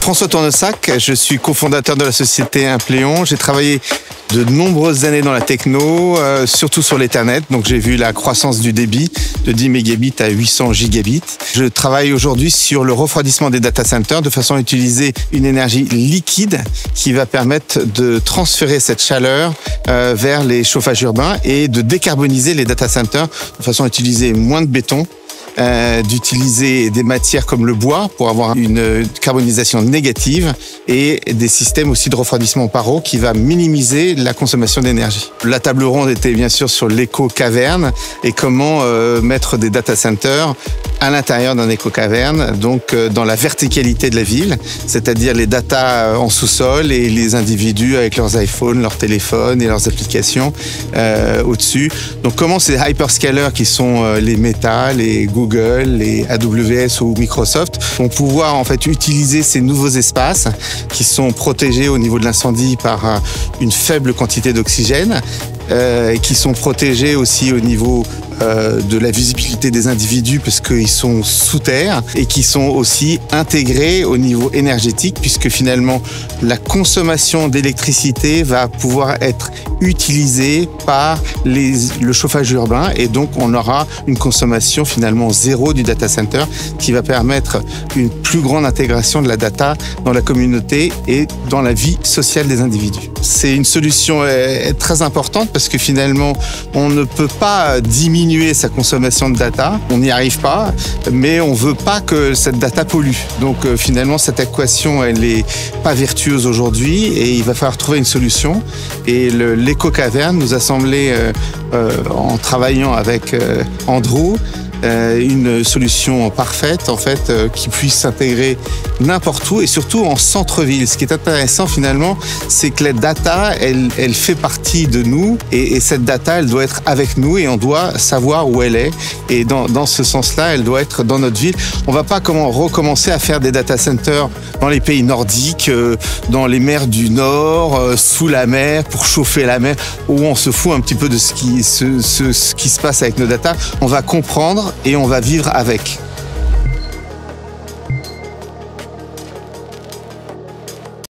François Tournesac, je suis cofondateur de la société Impléon. J'ai travaillé de nombreuses années dans la techno, surtout sur l'Ethernet. Donc j'ai vu la croissance du débit de 10 mégabits à 800 gigabits. Je travaille aujourd'hui sur le refroidissement des data centers de façon à utiliser une énergie liquide qui va permettre de transférer cette chaleur vers les chauffages urbains et de décarboniser les data centers de façon à utiliser moins de béton, d'utiliser des matières comme le bois pour avoir une carbonisation négative et des systèmes aussi de refroidissement par eau qui va minimiser la consommation d'énergie. La table ronde était bien sûr sur l'éco-caverne et comment mettre des data centers à l'intérieur d'un éco-caverne, donc dans la verticalité de la ville, c'est-à-dire les data en sous-sol et les individus avec leurs iPhones, leurs téléphones et leurs applications au-dessus. Donc comment ces hyperscalers qui sont les Meta, les Google, les AWS ou Microsoft vont pouvoir en fait utiliser ces nouveaux espaces qui sont protégés au niveau de l'incendie par une faible quantité d'oxygène, qui sont protégés aussi au niveau de la visibilité des individus parce qu'ils sont sous terre et qui sont aussi intégrés au niveau énergétique puisque finalement la consommation d'électricité va pouvoir être utilisée par le chauffage urbain et donc on aura une consommation finalement zéro du data center qui va permettre une plus grande intégration de la data dans la communauté et dans la vie sociale des individus. C'est une solution très importante parce que finalement on ne peut pas diminuer sa consommation de data, on n'y arrive pas, mais on veut pas que cette data pollue. Donc finalement cette équation elle est pas vertueuse aujourd'hui et il va falloir trouver une solution. Et l'éco-caverne nous a semblé en travaillant avec Andrew une solution parfaite en fait qui puisse s'intégrer n'importe où et surtout en centre-ville. Ce qui est intéressant finalement, c'est que la data, elle fait partie de nous et cette data, elle doit être avec nous et on doit savoir où elle est. Et dans ce sens-là, elle doit être dans notre ville. On va pas recommencer à faire des data centers dans les pays nordiques, dans les mers du Nord, sous la mer, pour chauffer la mer, où on se fout un petit peu de ce qui se passe avec nos data. On va comprendre et on va vivre avec.